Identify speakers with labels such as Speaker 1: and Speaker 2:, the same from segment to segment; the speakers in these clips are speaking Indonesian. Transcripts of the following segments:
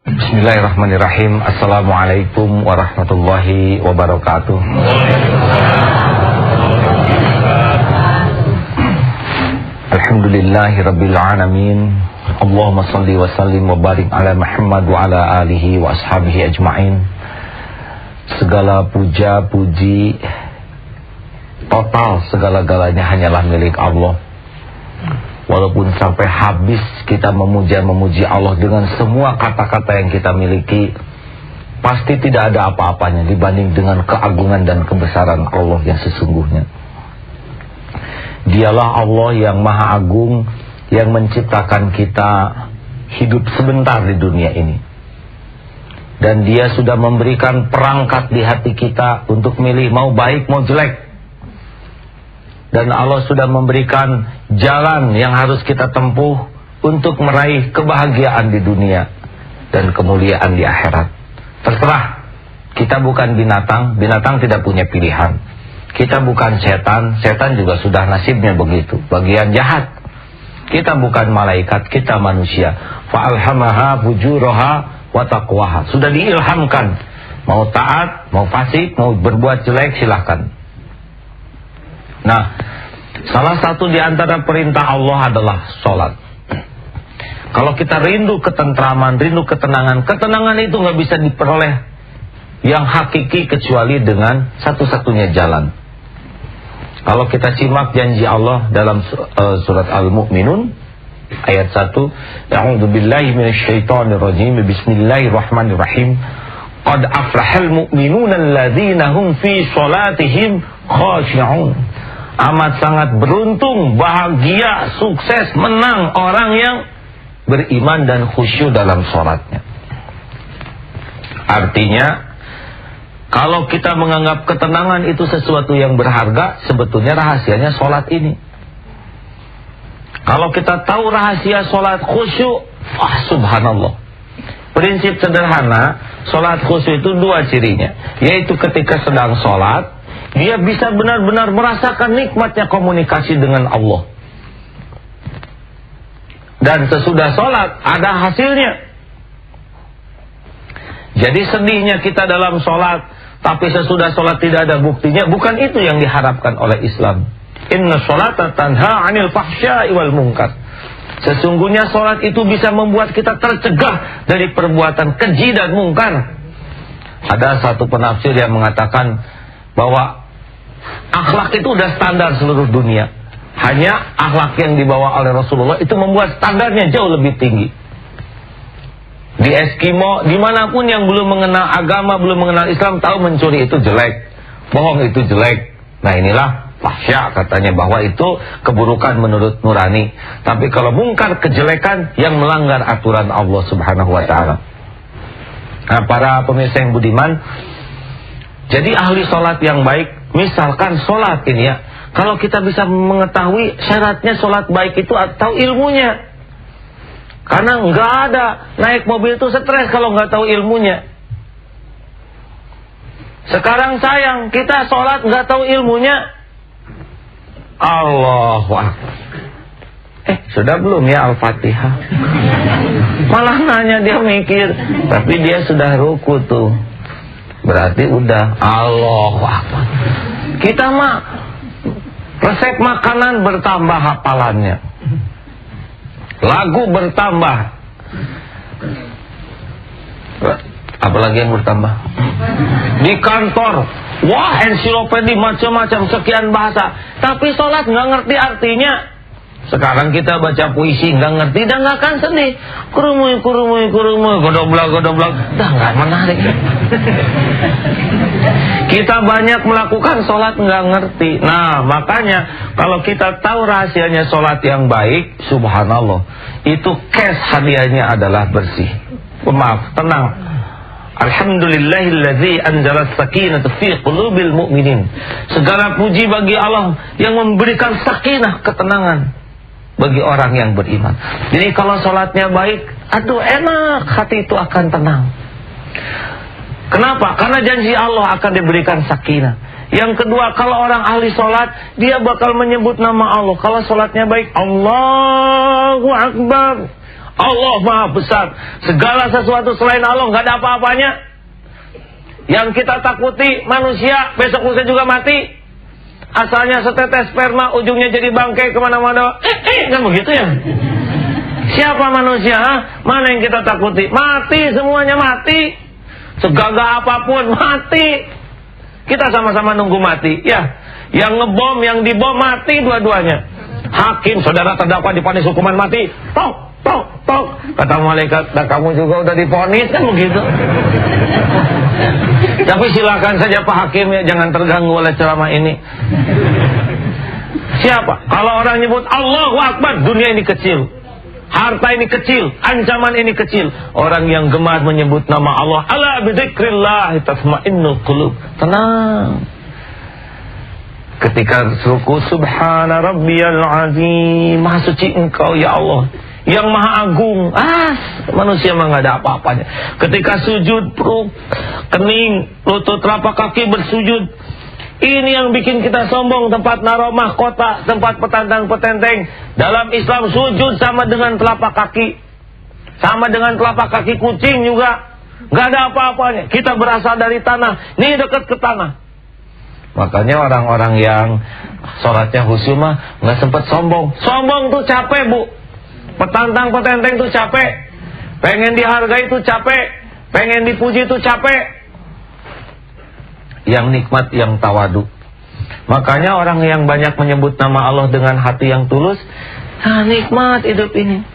Speaker 1: Bismillahirrahmanirrahim. Assalamualaikum warahmatullahi wabarakatuh. Alhamdulillahi rabbil alamin. Allahumma salli wa sallim wa barik ala Muhammad wa ala alihi wa ashabihi ajma'in. Segala puja puji total segala-galanya hanyalah milik Allah. Walaupun sampai habis kita memuji Allah dengan semua kata-kata yang kita miliki, pasti tidak ada apa-apanya dibanding dengan keagungan dan kebesaran Allah yang sesungguhnya. Dialah Allah yang maha agung, yang menciptakan kita hidup sebentar di dunia ini. Dan Dia sudah memberikan perangkat di hati kita untuk milih mau baik mau jelek. Dan Allah sudah memberikan jalan yang harus kita tempuh untuk meraih kebahagiaan di dunia dan kemuliaan di akhirat. Terserah, kita bukan binatang, binatang tidak punya pilihan. Kita bukan setan, setan juga sudah nasibnya begitu, bagian jahat. Kita bukan malaikat, kita manusia. Fa'alhamaha fujuraha wa taqwaha. Sudah diilhamkan, mau taat, mau fasik, mau berbuat jelek silahkan. Nah, salah satu di antara perintah Allah adalah sholat. Kalau kita rindu ketentraman, rindu ketenangan, ketenangan itu nggak bisa diperoleh yang hakiki kecuali dengan satu-satunya jalan. Kalau kita simak janji Allah dalam surat Al-Mu'minun ayat 1, A'udzubillahi minasyaitonirrajim, bismillahirrahmanirrahim. Qad aflahal mu'minuna alladzina hum fi sholatihim khashi'un. Amat sangat beruntung, bahagia, sukses, menang orang yang beriman dan khusyuk dalam sholatnya. Artinya, kalau kita menganggap ketenangan itu sesuatu yang berharga, sebetulnya rahasianya sholat ini. Kalau kita tahu rahasia sholat khusyuk, subhanallah. Prinsip sederhana, sholat khusyuk itu dua cirinya, yaitu ketika sedang sholat, dia bisa benar-benar merasakan nikmatnya komunikasi dengan Allah. Dan sesudah sholat ada hasilnya. Jadi sedihnya kita dalam sholat, tapi sesudah sholat tidak ada buktinya, bukan itu yang diharapkan oleh Islam. Inna sholata tanha 'anil fahsya'i wal munkar. Sesungguhnya sholat itu bisa membuat kita tercegah dari perbuatan keji dan mungkar. Ada satu penafsir yang mengatakan bahwa akhlak itu udah standar seluruh dunia. Hanya akhlak yang dibawa oleh Rasulullah itu membuat standarnya jauh lebih tinggi. Di Eskimo, dimanapun yang belum mengenal agama, belum mengenal Islam, tahu mencuri itu jelek, bohong itu jelek. Nah inilah fahsya katanya, bahwa itu keburukan menurut nurani. Tapi kalau mungkar, kejelekan yang melanggar aturan Allah Subhanahu wa ta'ala. Nah para pemirsa yang budiman, jadi ahli sholat yang baik, misalkan sholat ini ya, kalau kita bisa mengetahui syaratnya sholat baik itu atau ilmunya. Karena nggak ada naik mobil itu stres kalau nggak tahu ilmunya. Sekarang sayang, kita sholat nggak tahu ilmunya. Allahu Akbar. Sudah belum ya Al-Fatihah? Malah nanya, dia mikir, tapi dia sudah ruku tuh. Berarti udah Allahu Akbar. Kita mah resep makanan bertambah hafalannya, lagu bertambah, apalagi yang bertambah di kantor, wah ensiklopedi macam-macam sekian bahasa, tapi sholat nggak ngerti artinya. Sekarang kita baca puisi nggak ngerti dan nggak akan sedih, kurumuy godoblak, dah nggak menarik. Kita banyak melakukan sholat nggak ngerti. Nah makanya kalau kita tahu rahasianya sholat yang baik, subhanallah, itu cash hadiahnya adalah bersih. Maaf, tenang. Alhamdulillahilladzi anzalas sakinata fi qulubil mu'minin. Segala puji bagi Allah yang memberikan sakinah, ketenangan bagi orang yang beriman. Jadi kalau sholatnya baik, aduh enak, hati itu akan tenang. Kenapa? Karena janji Allah akan diberikan sakinah. Yang kedua, kalau orang ahli sholat, dia bakal menyebut nama Allah. Kalau sholatnya baik, Allahu Akbar, Allah maha besar. Segala sesuatu selain Allah nggak ada apa-apanya. Yang kita takuti manusia, besok lusa juga mati. Asalnya setetes sperma, ujungnya jadi bangkai kemana-mana. Kan begitu ya? Siapa manusia? Mana yang kita takuti? Mati, semuanya mati. Segagah apapun mati. Kita sama-sama nunggu mati. Ya, yang ngebom, yang dibom mati dua-duanya. Hakim, saudara terdakwa divonis hukuman mati. Tok, tok, tok. Kata malaikat, nah kamu juga udah divonis, kan begitu. Tapi silakan saja Pak Hakim ya, jangan terganggu oleh ceramah ini. Siapa? Kalau orang nyebut Allahu Akbar, dunia ini kecil, harta ini kecil, ancaman ini kecil. Orang yang gemar menyebut nama Allah, ala bidzikrillah tatma'innul qulub. Tenang. Ketika ruku, subhana rabbiyal azim, maha suci engkau ya Allah, yang maha agung. Manusia mah nggak ada apa-apanya. Ketika sujud, perut, kening, lutut, telapak kaki bersujud. Ini yang bikin kita sombong. Tempat naruh mahkota, tempat petantang-petenteng. Dalam Islam sujud sama dengan telapak kaki, sama dengan telapak kaki kucing juga. Nggak ada apa-apanya. Kita berasal dari tanah, ini dekat ke tanah. Makanya orang-orang yang sholatnya khusyuk mah nggak sempat sombong. Sombong tuh capek, Bu. Petantang-petenteng tuh capek. Pengen dihargai tuh capek. Pengen dipuji tuh capek. Yang nikmat, yang tawadu. Makanya orang yang banyak menyebut nama Allah dengan hati yang tulus, nikmat hidup ini.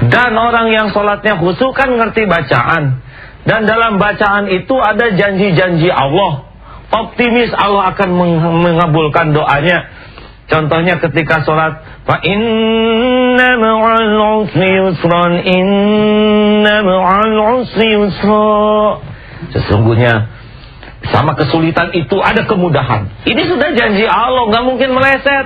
Speaker 1: Dan orang yang sholatnya khusyuk kan ngerti bacaan. Dan dalam bacaan itu ada janji-janji Allah. Optimis Allah akan mengabulkan doanya. Contohnya ketika sholat, fa inna ma'al usri yusran, inna ma'al usri yusra. Sesungguhnya sama kesulitan itu ada kemudahan. Ini sudah janji Allah, nggak mungkin meleset.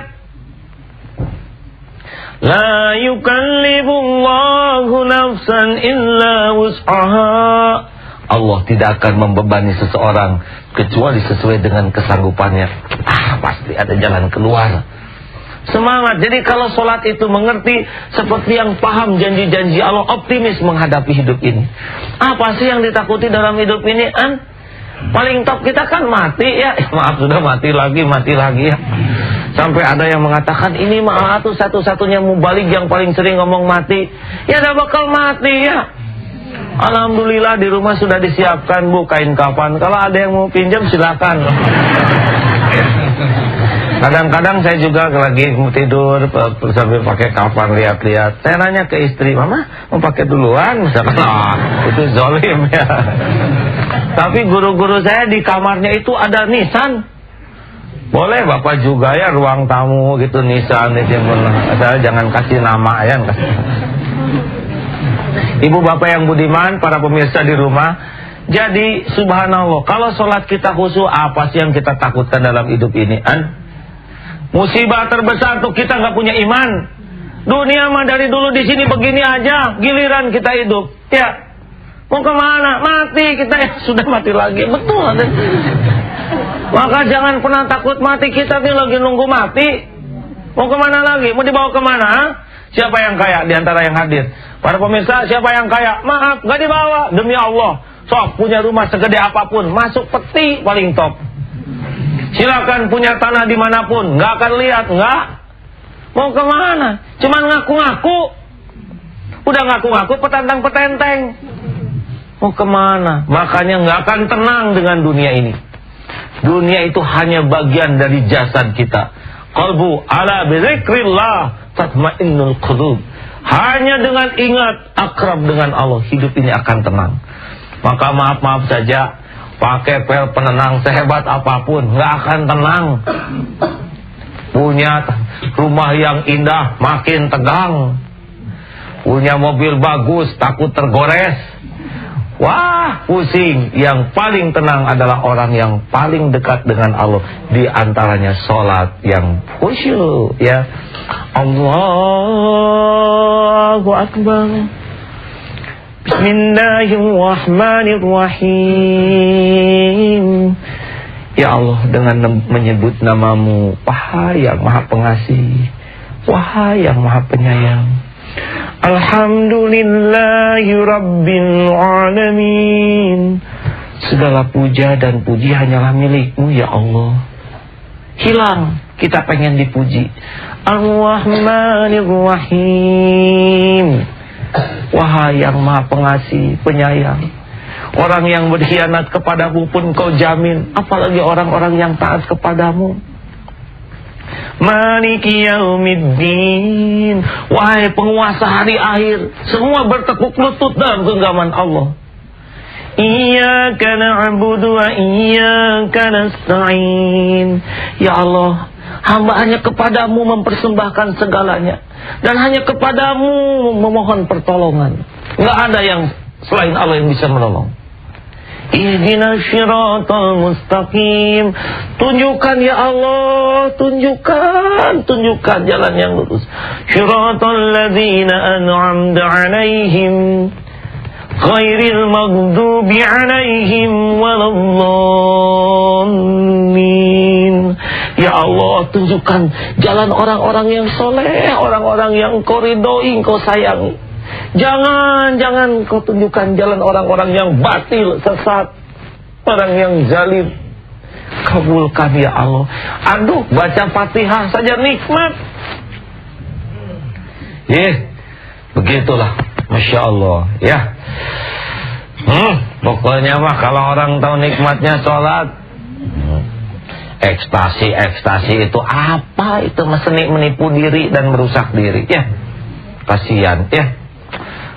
Speaker 1: La yukallibullahu nafsan illa wus'aha. Allah tidak akan membebani seseorang kecuali sesuai dengan kesanggupannya. Pasti ada jalan keluar. Semangat. Jadi kalau sholat itu mengerti seperti yang paham janji-janji Allah, optimis menghadapi hidup ini. Apa sih yang ditakuti dalam hidup ini? Paling top kita kan mati ya. Maaf, sudah mati lagi ya. Sampai ada yang mengatakan ini malah tuh satu-satunya mubalik yang paling sering ngomong mati. Ya udah bakal mati ya. Alhamdulillah di rumah sudah disiapkan, Bu, kain kafan. Kalau ada yang mau pinjam silakan. Kadang-kadang saya juga lagi tidur sambil pakai kafan lihat-lihat. Saya nanya ke istri, "Mama mau pakai duluan?" Misalkan, itu zolim ya. Tapi guru-guru saya di kamarnya itu ada nisan. Boleh Bapak juga ya, ruang tamu gitu nisan. Saya jangan kasih nama ya. Ibu bapak yang budiman, para pemirsa di rumah. Jadi subhanallah, kalau sholat kita khusyuk, apa sih yang kita takutkan dalam hidup ini? Musibah terbesar tuh kita nggak punya iman. Dunia mah dari dulu di sini begini aja, giliran kita hidup. Ya, mau kemana? Mati kita ya, sudah mati lagi. Betul. Maka jangan pernah takut mati, kita nih lagi nunggu mati. Mau kemana lagi? Mau dibawa kemana? Siapa yang kaya di antara yang hadir? Para pemirsa, siapa yang kaya? Maaf, gak dibawa. Demi Allah, sok punya rumah segede apapun, masuk peti paling top. Silakan punya tanah dimanapun, gak akan lihat, nggak. Mau kemana? Cuman ngaku-ngaku. Udah ngaku-ngaku petantang-petenteng. Mau kemana? Makanya gak akan tenang dengan dunia ini. Dunia itu hanya bagian dari jasad kita. Qalbu ala bizikrillah tatma'innul qulub. Hanya dengan ingat akrab dengan Allah, hidup ini akan tenang. Maka maaf-maaf saja, pakai pel penenang sehebat apapun nggak akan tenang. Punya rumah yang indah makin tegang. Punya mobil bagus takut tergores. Wah, pusing. Yang paling tenang adalah orang yang paling dekat dengan Allah. Di antaranya sholat yang khusyuk ya. Allahu Akbar. Bismillahirrahmanirrahim. Ya Allah, dengan menyebut namamu, wahai yang maha pengasih, wahai yang maha penyayang, Alhamdulillahi Rabbil Alamin. Segala puja dan puji hanyalah milik-Mu ya Allah. Hilang kita pengen dipuji. Ar-Rahmanir Rahim. Wahai yang Maha Pengasih, Penyayang. Orang yang berkhianat kepadamu pun Kau jamin, apalagi orang-orang yang taat kepadamu. Maliki yaumiddin. Wahai penguasa hari akhir, semua bertekuk lutut dalam genggaman Allah. Iyyaka na'budu wa iyyaka nasta'in. Ya Allah, hamba hanya kepadamu mempersembahkan segalanya, dan hanya kepadamu memohon pertolongan. Enggak ada yang selain Allah yang bisa menolong. Ihdinas siratal mustaqim. Tunjukkan ya Allah, tunjukkan jalan yang lurus. Siratal ladzina an'amta 'alaihim ghairil maghdubi 'alaihim waladdallin. Ya Allah, tunjukkan jalan orang-orang yang soleh, orang-orang yang Engkau ridhoi, Engkau sayangi. Jangan Kau tunjukkan jalan orang-orang yang batil, sesat, orang yang zalim. Kabulkan ya Allah. Aduh, baca Fatihah saja nikmat. Begitulah, Masya Allah ya. Pokoknya mah kalau orang tahu nikmatnya sholat, ekstasi itu apa? Itu menipu diri dan merusak diri ya. Kasihan ya.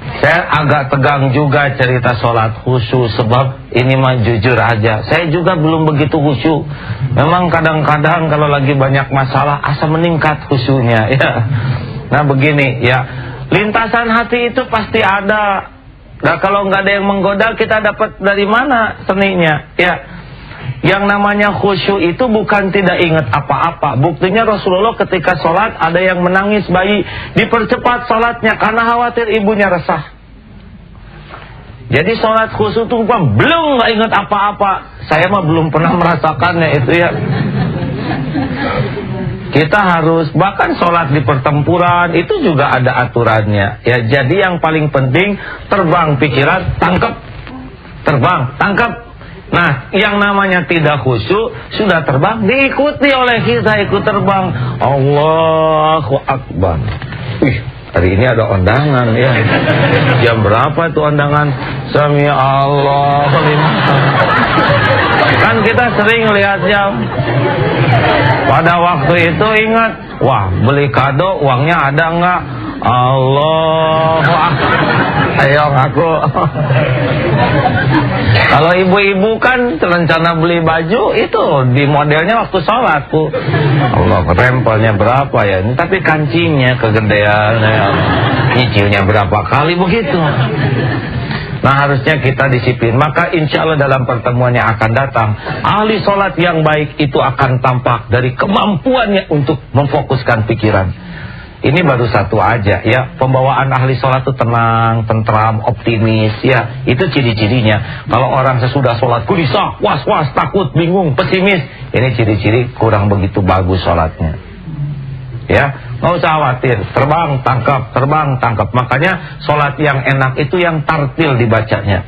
Speaker 1: Saya agak tegang juga cerita sholat khusyuk, sebab ini mah jujur aja, saya juga belum begitu khusyuk. Memang kadang-kadang kalau lagi banyak masalah asa meningkat khusyuknya ya. Nah begini ya, lintasan hati itu pasti ada. Nah kalau nggak ada yang menggoda, kita dapat dari mana seninya ya. Yang namanya khusyuk itu bukan tidak ingat apa-apa. Buktinya Rasulullah ketika sholat ada yang menangis bayi, dipercepat sholatnya karena khawatir ibunya resah. Jadi sholat khusyuk itu belum nggak ingat apa-apa. Saya mah belum pernah merasakannya itu ya. Kita harus, bahkan sholat di pertempuran itu juga ada aturannya ya. Jadi yang paling penting, terbang pikiran, tangkap. Terbang, tangkap. Nah, yang namanya tidak khusyuk, sudah terbang, diikuti oleh kita, ikut terbang. Allahu Akbar. Hari ini ada undangan ya. Jam berapa itu undangan? Sami Allah. Kan kita sering lihat jam. Pada waktu itu ingat, wah beli kado, uangnya ada enggak? Allahu Akbar. Ayo aku. Kalau ibu-ibu kan rencana beli baju itu di modelnya waktu sholat Bu. Allah, rempelnya berapa ya? Tapi kancingnya kegedean ya. Nyicilnya berapa kali begitu. Nah harusnya kita disiplin. Maka insya Allah dalam pertemuan yang akan datang, ahli sholat yang baik itu akan tampak dari kemampuannya untuk memfokuskan pikiran. Ini baru satu aja ya. Pembawaan ahli sholat itu tenang, tentram, optimis ya. Itu ciri-cirinya. Kalau orang sesudah sholat gelisah, was-was, takut, bingung, pesimis, ini ciri-ciri kurang begitu bagus sholatnya ya. Nggak usah khawatir, terbang, tangkap, terbang, tangkap. Makanya sholat yang enak itu yang tartil dibacanya.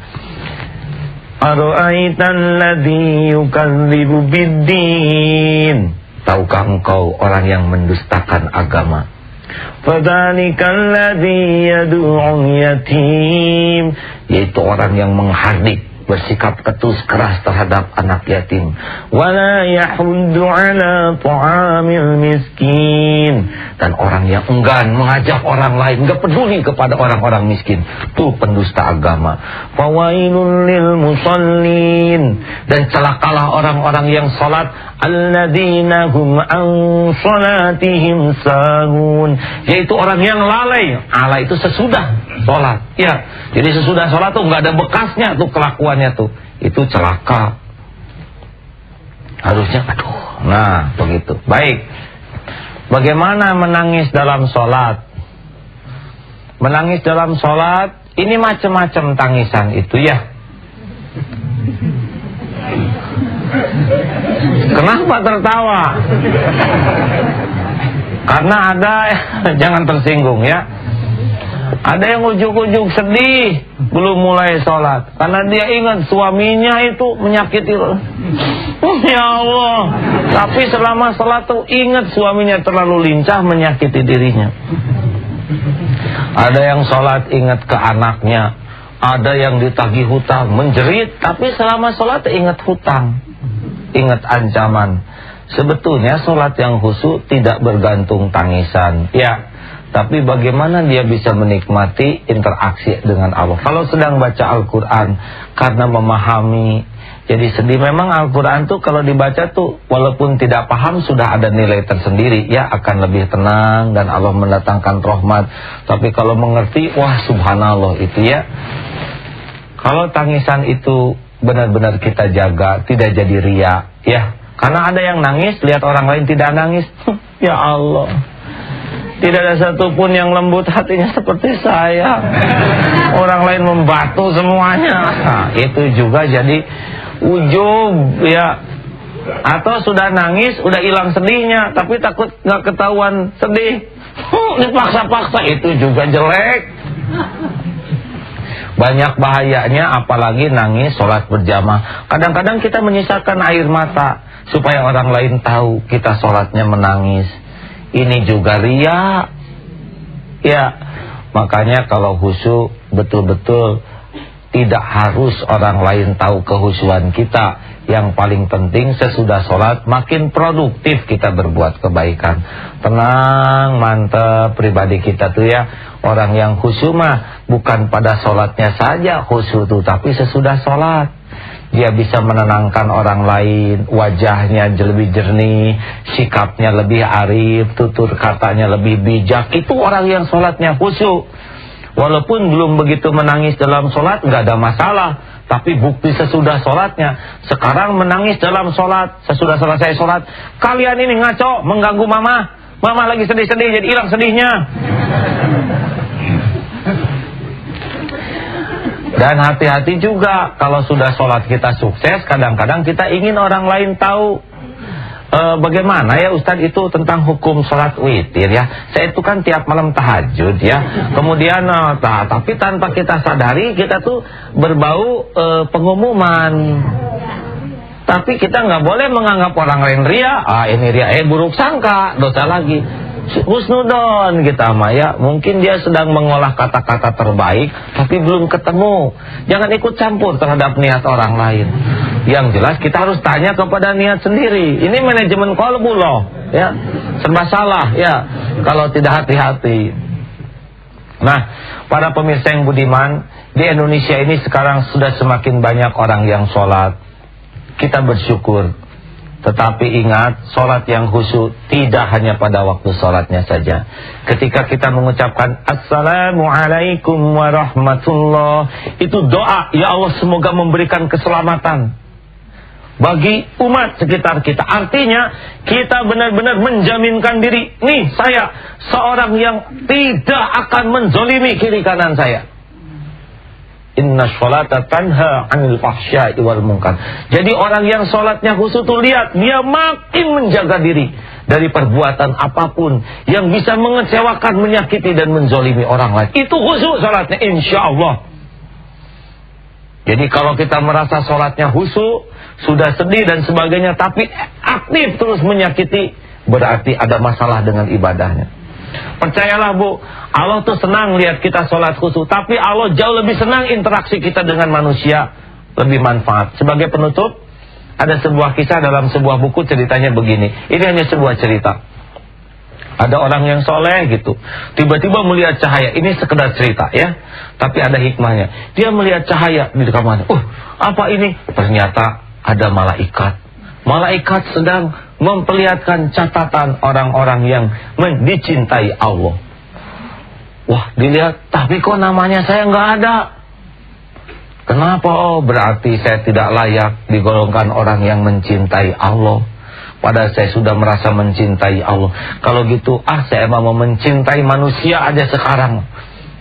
Speaker 1: Ara'aitan ladzi yukadzibu biddin. Tahukah engkau orang yang mendustakan agama? Fadzalikal ladzi yad'ul yatim. Yaitu orang yang menghardik, bersikap ketus keras terhadap anak yatim. Wala yahuddu ala ta'amil miskin. Dan orang yang enggan mengajak orang lain, enggak peduli kepada orang-orang miskin, itu pendusta agama. Fawailul lil musallin. Dan celakalah orang-orang yang salat, alladzina hum an salatihim sahun. Yaitu orang yang lalai. Lalai itu sesudah salat ya. Jadi sesudah salat tuh enggak ada bekasnya tuh kelakuannya tuh. Itu celaka. Harusnya aduh. Nah, begitu. Baik. Bagaimana menangis dalam sholat? Menangis dalam sholat, ini macam-macam tangisan itu ya. Kenapa tertawa? Karena ada, jangan tersinggung ya. Ada yang ujuk-ujuk sedih belum mulai sholat karena dia ingat suaminya itu menyakiti. Ya Allah. Tapi selama sholat tuh ingat suaminya terlalu lincah menyakiti dirinya. Ada yang sholat ingat ke anaknya, ada yang ditagih hutang menjerit, tapi selama sholat ingat hutang, ingat ancaman. Sebetulnya sholat yang khusyuk tidak bergantung tangisan, ya. Tapi bagaimana dia bisa menikmati interaksi dengan Allah. Kalau sedang baca Al-Quran karena memahami, jadi sedih. Memang Al-Quran tuh kalau dibaca tuh walaupun tidak paham sudah ada nilai tersendiri, ya, akan lebih tenang dan Allah mendatangkan rahmat. Tapi kalau mengerti, wah subhanallah itu, ya. Kalau tangisan itu benar-benar kita jaga, tidak jadi ria, ya. Karena ada yang nangis lihat orang lain tidak nangis. Ya Allah, tidak ada satupun yang lembut hatinya seperti saya. Orang lain membatu semuanya. Nah, itu juga jadi ujub, ya. Atau sudah nangis, udah hilang sedihnya, tapi takut nggak ketahuan sedih. Dipaksa-paksa, itu juga jelek. Banyak bahayanya, apalagi nangis sholat berjamaah. Kadang-kadang kita menyisakan air mata supaya orang lain tahu kita sholatnya menangis. Ini juga ria, ya. Makanya kalau khusyuk betul-betul tidak harus orang lain tahu kehusyuan kita. Yang paling penting sesudah sholat makin produktif kita berbuat kebaikan. Tenang, mantap pribadi kita tuh, ya. Orang yang khusyuk mah bukan pada sholatnya saja khusyuk tuh, tapi sesudah sholat dia bisa menenangkan orang lain, wajahnya lebih jernih, sikapnya lebih arif, tutur katanya lebih bijak. Itu orang yang sholatnya khusyuk. Walaupun belum begitu menangis dalam sholat, nggak ada masalah. Tapi bukti sesudah sholatnya. Sekarang menangis dalam sholat, sesudah selesai sholat, kalian ini ngaco, mengganggu mama. Mama lagi sedih-sedih, jadi hilang sedihnya. Dan hati-hati juga kalau sudah sholat kita sukses, kadang-kadang kita ingin orang lain tahu bagaimana ya Ustadz itu tentang hukum sholat witir, ya. Saya itu kan tiap malam tahajud, ya. Kemudian tapi tanpa kita sadari kita tuh berbau pengumuman. Tapi kita nggak boleh menganggap orang lain ria. Ini ria, buruk sangka, dosa lagi. Husnudon kita mah, ya. Mungkin dia sedang mengolah kata-kata terbaik tapi belum ketemu. Jangan ikut campur terhadap niat orang lain. Yang jelas kita harus tanya kepada niat sendiri. Ini manajemen qalbu loh, ya. Serba salah, ya, kalau tidak hati-hati. Nah, para pemirsa yang budiman, di Indonesia ini sekarang sudah semakin banyak orang yang sholat. Kita bersyukur. Tetapi ingat, sholat yang khusyuk tidak hanya pada waktu sholatnya saja. Ketika kita mengucapkan Assalamualaikum warahmatullah, itu doa, ya Allah semoga memberikan keselamatan bagi umat sekitar kita. Artinya kita benar-benar menjaminkan diri, nih saya seorang yang tidak akan menzolimi kiri kanan saya. Inna sholata tanha 'anil fahsya'i wal munkar. Jadi orang yang sholatnya khusyuk tuh lihat, dia makin menjaga diri dari perbuatan apapun yang bisa mengecewakan, menyakiti dan menzolimi orang lain. Itu khusyuk sholatnya, insya Allah. Jadi kalau kita merasa sholatnya khusyuk, sudah sedih dan sebagainya, tapi aktif terus menyakiti, berarti ada masalah dengan ibadahnya. Percayalah Bu, Allah tuh senang lihat kita sholat khusyuk, tapi Allah jauh lebih senang interaksi kita dengan manusia, lebih manfaat. Sebagai penutup, ada sebuah kisah dalam sebuah buku, ceritanya begini. Ini hanya sebuah cerita. Ada orang yang soleh gitu, tiba-tiba melihat cahaya. Ini sekedar cerita, ya, tapi ada hikmahnya. Dia melihat cahaya di kamarnya. Apa ini? Ternyata ada malaikat. Malaikat sedang memperlihatkan catatan orang-orang yang dicintai Allah. Wah, dilihat, tapi kok namanya saya nggak ada. Kenapa? Oh, berarti saya tidak layak digolongkan orang yang mencintai Allah. Padahal saya sudah merasa mencintai Allah. Kalau gitu, saya mau mencintai manusia aja sekarang.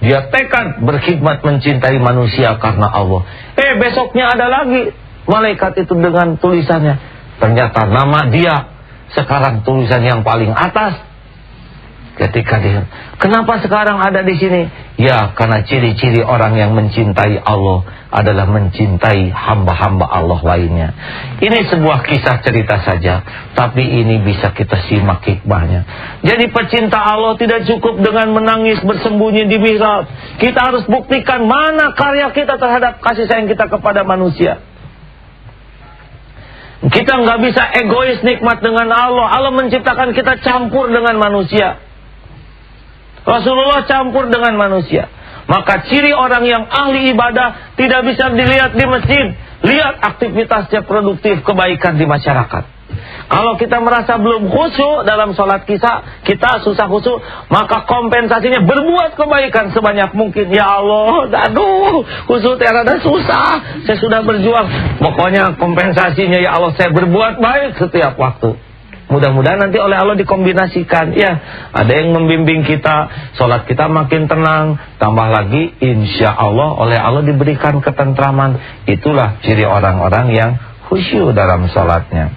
Speaker 1: Dia tekad berkhidmat mencintai manusia karena Allah. Besoknya ada lagi malaikat itu dengan tulisannya. Ternyata nama dia sekarang tulisan yang paling atas. Ketika dia, kenapa sekarang ada di sini? Ya, karena ciri-ciri orang yang mencintai Allah adalah mencintai hamba-hamba Allah lainnya. Ini sebuah kisah cerita saja, tapi ini bisa kita simak hikmahnya. Jadi pecinta Allah tidak cukup dengan menangis bersembunyi di mihrab. Kita harus buktikan mana karya kita terhadap kasih sayang kita kepada manusia. Kita nggak bisa egois nikmat dengan Allah. Allah menciptakan kita campur dengan manusia. Rasulullah campur dengan manusia. Maka ciri orang yang ahli ibadah tidak bisa dilihat di masjid. Lihat aktivitasnya produktif, kebaikan di masyarakat. Kalau kita merasa belum khusyuk dalam sholat kita susah khusyuk, maka kompensasinya berbuat kebaikan sebanyak mungkin. Ya Allah, aduh, khusyuk rada susah. Saya sudah berjuang. Pokoknya kompensasinya, ya Allah, saya berbuat baik setiap waktu. Mudah-mudahan nanti oleh Allah dikombinasikan. Ya, ada yang membimbing kita, sholat kita makin tenang. Tambah lagi, insya Allah oleh Allah diberikan ketentraman. Itulah ciri orang-orang yang khusyuk dalam sholatnya.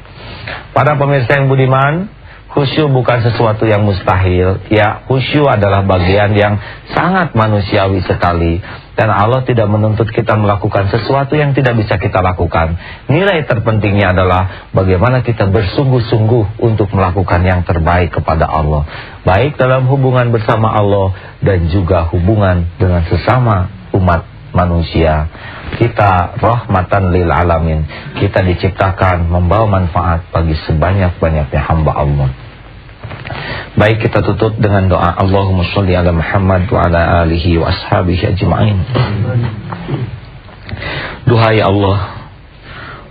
Speaker 1: Para pemirsa yang budiman, khusyuk bukan sesuatu yang mustahil. Ya, khusyuk adalah bagian yang sangat manusiawi sekali. Dan Allah tidak menuntut kita melakukan sesuatu yang tidak bisa kita lakukan. Nilai terpentingnya adalah bagaimana kita bersungguh-sungguh untuk melakukan yang terbaik kepada Allah. Baik dalam hubungan bersama Allah dan juga hubungan dengan sesama umat manusia. Kita rahmatan lil alamin. Kita diciptakan membawa manfaat bagi sebanyak-banyaknya hamba Allah. Baik, kita tutup dengan doa. Allahumma sholli ala Muhammad wa ala alihi wa ashabihi ajma'in. Duhai Allah,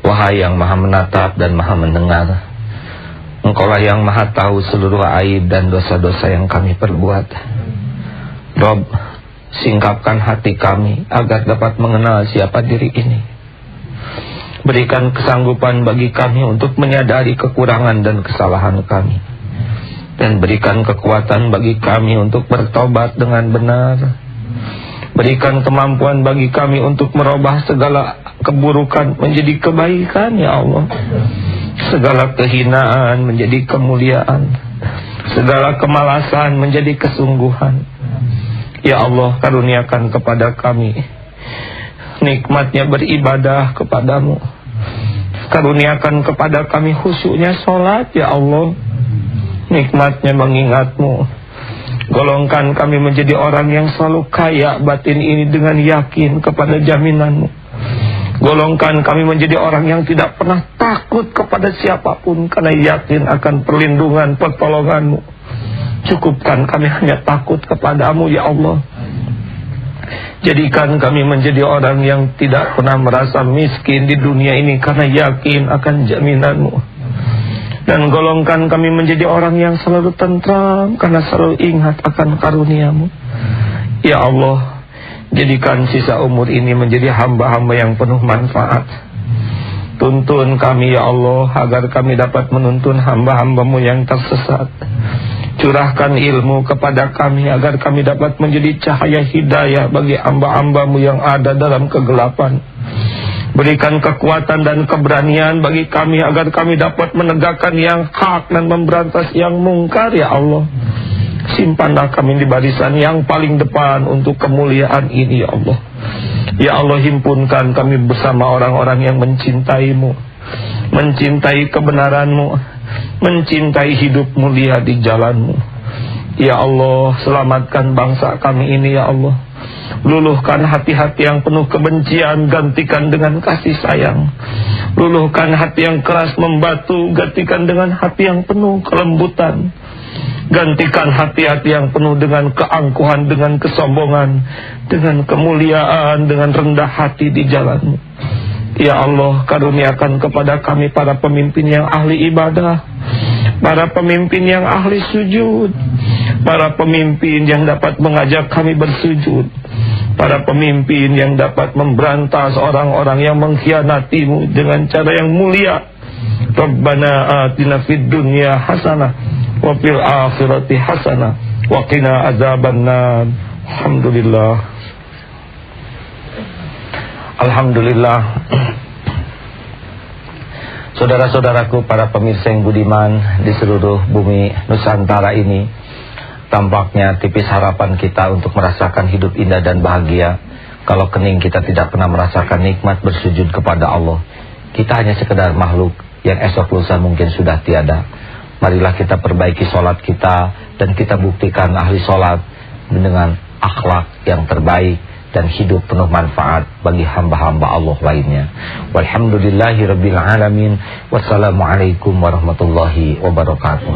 Speaker 1: wahai yang maha menatap dan maha mendengar, Engkaulah yang maha tahu seluruh aib dan dosa-dosa yang kami perbuat. Rob, singkapkan hati kami agar dapat mengenal siapa diri ini. Berikan kesanggupan bagi kami untuk menyadari kekurangan dan kesalahan kami. Dan berikan kekuatan bagi kami untuk bertobat dengan benar. Berikan kemampuan bagi kami untuk merubah segala keburukan menjadi kebaikan, ya Allah. Segala kehinaan menjadi kemuliaan. Segala kemalasan menjadi kesungguhan. Ya Allah, karuniakan kepada kami nikmatnya beribadah kepadamu. Karuniakan kepada kami khusyuknya sholat, ya Allah. Nikmatnya mengingatmu. Golongkan kami menjadi orang yang selalu kaya batin ini dengan yakin kepada jaminanmu. Golongkan kami menjadi orang yang tidak pernah takut kepada siapapun karena yakin akan perlindungan pertolonganmu. Cukupkan kami hanya takut kepadamu, ya Allah. Jadikan kami menjadi orang yang tidak pernah merasa miskin di dunia ini karena yakin akan jaminanmu. Dan golongkan kami menjadi orang yang selalu tentram karena selalu ingat akan karuniamu. Ya Allah, jadikan sisa umur ini menjadi hamba-hamba yang penuh manfaat. Tuntun kami, ya Allah, agar kami dapat menuntun hamba-hambamu yang tersesat. Curahkan ilmu kepada kami agar kami dapat menjadi cahaya hidayah bagi hamba-hambamu yang ada dalam kegelapan. Berikan kekuatan dan keberanian bagi kami agar kami dapat menegakkan yang hak dan memberantas yang mungkar, ya Allah. Simpanlah kami di barisan yang paling depan untuk kemuliaan ini, ya Allah. Ya Allah, himpunkan kami bersama orang-orang yang mencintaimu, mencintai kebenaranmu, mencintai hidup mulia di jalanmu. Ya Allah, selamatkan bangsa kami ini, ya Allah. Luluhkan hati-hati yang penuh kebencian, gantikan dengan kasih sayang. Luluhkan hati yang keras membatu, gantikan dengan hati yang penuh kelembutan. Gantikan hati-hati yang penuh dengan keangkuhan, dengan kesombongan, dengan kemuliaan, dengan rendah hati di jalanmu. Ya Allah, karuniakan kepada kami para pemimpin yang ahli ibadah, para pemimpin yang ahli sujud, para pemimpin yang dapat mengajak kami bersujud, para pemimpin yang dapat memberantas orang-orang yang mengkhianatimu dengan cara yang mulia. Rabbana atina fid dunya hasanah wa fil akhirati hasanah wa qina adzabannar. Alhamdulillah. Alhamdulillah. Saudara-saudaraku, para pemirsa yang budiman di seluruh bumi Nusantara ini, Tampaknya tipis harapan kita untuk merasakan hidup indah dan bahagia. Kalau kening kita tidak pernah merasakan nikmat bersujud kepada Allah. Kita hanya sekedar makhluk yang esok lusa mungkin sudah tiada. Marilah kita perbaiki sholat kita, dan kita buktikan ahli sholat dengan akhlak yang terbaik dan hidup penuh manfaat bagi hamba-hamba Allah lainnya. Walhamdulillahirabbil alamin. Wassalamualaikum warahmatullahi wabarakatuh.